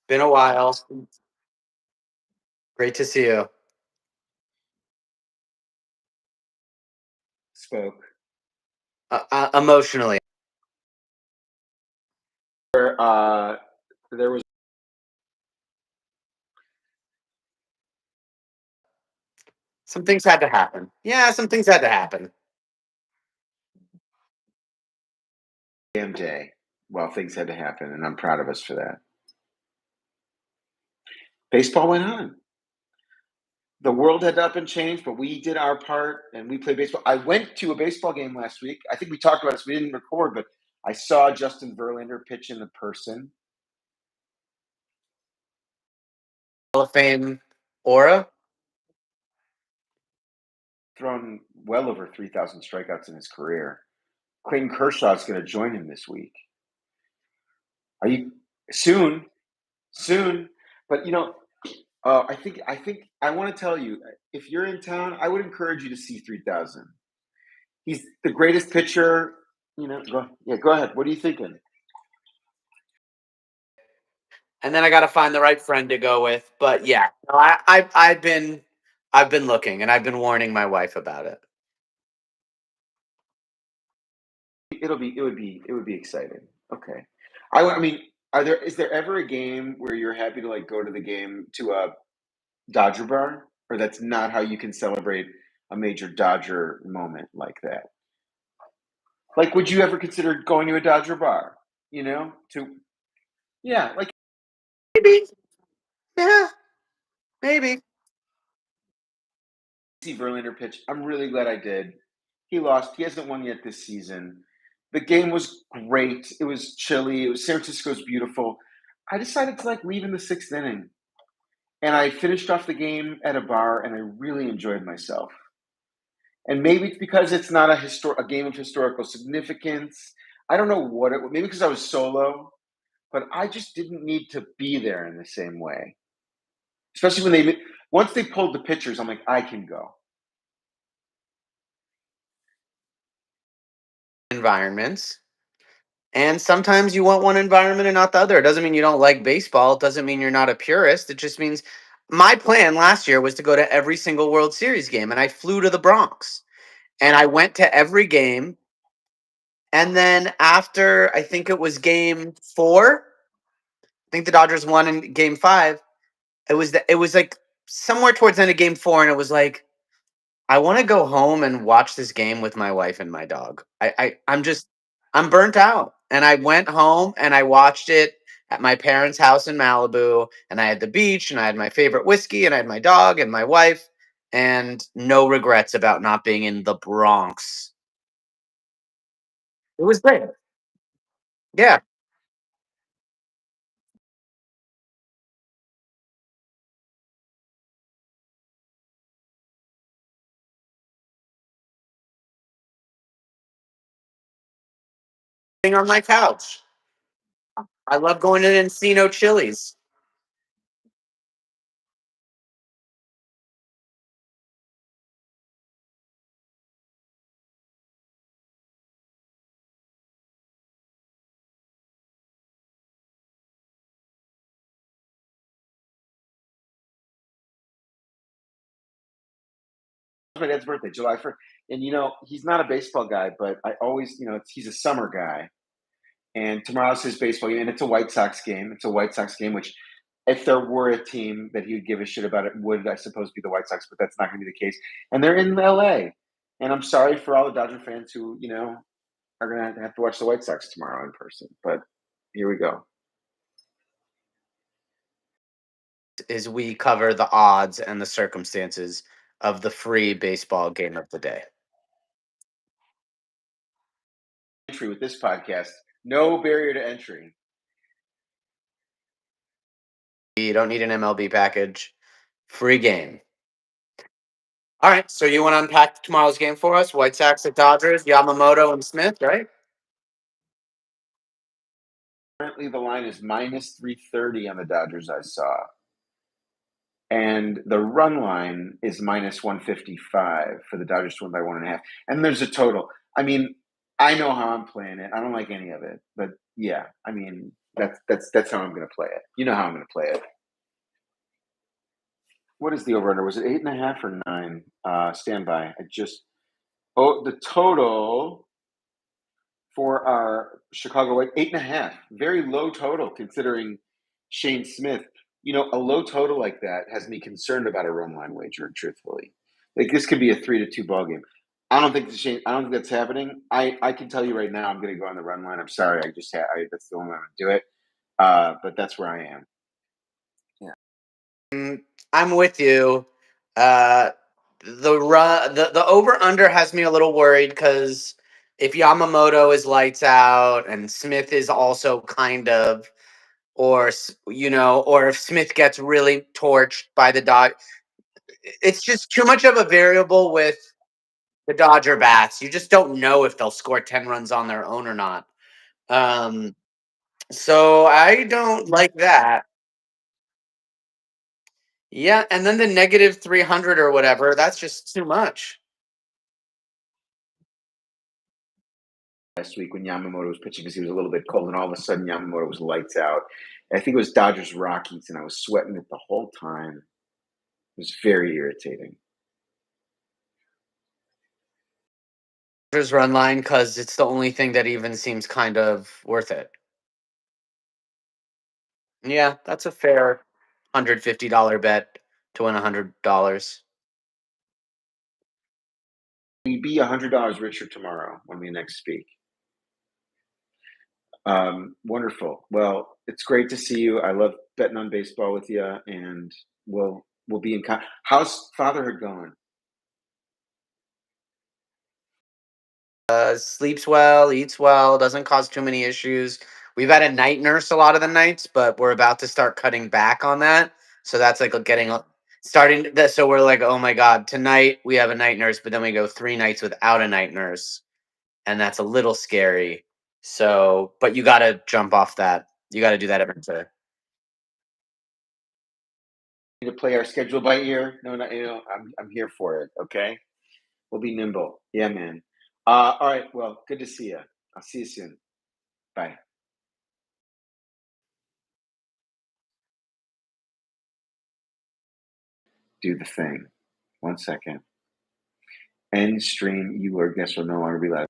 Been a while. Great to see you. Spoke. Emotionally, Where, there was some things had to happen. Yeah, some things had to happen. a damn day. Well, things had to happen, and I'm proud of us for that. Baseball went on. The world had not been changed, but we did our part, and we played baseball. I went to a baseball game last week. I think we talked about this. We didn't record, but I saw Justin Verlander pitch in person. Hall of Fame aura. Thrown well over 3,000 strikeouts in his career. Clayton Kershaw is going to join him this week. Are you soon? Soon, but I think I want to tell you, if you're in town, I would encourage you to see 3,000. He's the greatest pitcher. Go ahead. What are you thinking? And then I got to find the right friend to go with. But yeah, no, I've been looking, and I've been warning my wife about it. It would be exciting. Okay, I mean, is there ever a game where you're happy to like go to the game to a Dodger bar, or that's not how you can celebrate a major Dodger moment like that? Like, would you ever consider going to a Dodger bar? To yeah, like Maybe. Yeah, maybe. see Verlander pitch. I'm really glad I did. He lost. He hasn't won yet this season. The game was great. It was chilly. It was San Francisco's beautiful. I decided to like leave in the sixth inning, and I finished off the game at a bar, and I really enjoyed myself. And maybe it's because it's not a game of historical significance. I don't know what it. Maybe because I was solo, but I just didn't need to be there in the same way. Especially when once they pulled the pitchers, I'm like, I can go. Environments. And sometimes you want one environment and not the other. It doesn't mean you don't like baseball. It doesn't mean you're not a purist. It just means my plan last year was to go to every single World Series game, and I flew to the Bronx. And I went to every game. And then after I think it was game 4, I think the Dodgers won in game 5. It was like somewhere towards the end of game 4, and it was like I want to go home and watch this game with my wife and my dog. I'm burnt out. And I went home and I watched it at my parents' house in Malibu, and I had the beach, and I had my favorite whiskey, and I had my dog and my wife, and no regrets about not being in the Bronx. It was great. Yeah. Sitting on my couch. I love going to Encino Chili's. My dad's birthday, July 1st. And he's not a baseball guy, but I always, he's a summer guy. And tomorrow's his baseball game, and it's a White Sox game. It's a White Sox game, which if there were a team that he would give a shit about, it would, I suppose, be the White Sox, but that's not going to be the case. And they're in LA. And I'm sorry for all the Dodger fans who, are going to have to watch the White Sox tomorrow in person. But here we go. Is we cover the odds and the circumstances of the free baseball game of the day. Entry with this podcast, no barrier to entry. You don't need an MLB package. Free game. All right. So you want to unpack tomorrow's game for us? White Sox at Dodgers, Yamamoto and Smith, right? Currently, the line is minus 330 on the Dodgers, I saw. And the run line is minus 155 for the Dodgers to win by 1.5. And there's a total. I mean, I know how I'm playing it. I don't like any of it. But yeah, I mean, That's how I'm gonna play it. You know how I'm gonna play it. What is the over under? Was it 8.5 or 9? Stand by. I just the total for our Chicago White 8.5. Very low total considering Shane Smith. You know, a low total like that has me concerned about a run line wager. Truthfully, like this could be a 3-2 ball game. I don't think that's happening. I can tell you right now, I'm going to go on the run line. I'm sorry, that's the only way I'm going to do it. But that's where I am. Yeah. I'm with you. Uh, the over under has me a little worried because if Yamamoto is lights out and Smith is also kind of, or if Smith gets really torched by the dog, it's just too much of a variable with the Dodger bats. You just don't know if they'll score 10 runs on their own or not. Um, so I don't like that. Yeah, and then the negative 300 or whatever, that's just too much. Last week when Yamamoto was pitching because he was a little bit cold, and all of a sudden Yamamoto was lights out. I think it was Dodgers Rockies, and I was sweating it the whole time. It was very irritating. Dodgers run line because it's the only thing that even seems kind of worth it. Yeah, that's a fair $150 bet to win $100. We'd be $100 richer tomorrow when we next speak. Wonderful. Well, it's great to see you. I love betting on baseball with you, and we'll be in. How's fatherhood going? Sleeps well, eats well, doesn't cause too many issues. We've had a night nurse a lot of the nights, but we're about to start cutting back on that. So that's like starting that. So we're like, oh my god, tonight we have a night nurse, but then we go 3 nights without a night nurse, and that's a little scary. So, but you got to jump off that. You got to do that every day. To play our schedule by ear? No, no, I'm here for it. Okay, we'll be nimble. Yeah, man. All right. Well, good to see you. I'll see you soon. Bye. Do the thing. 1 second. End stream. You or guest will no longer be live.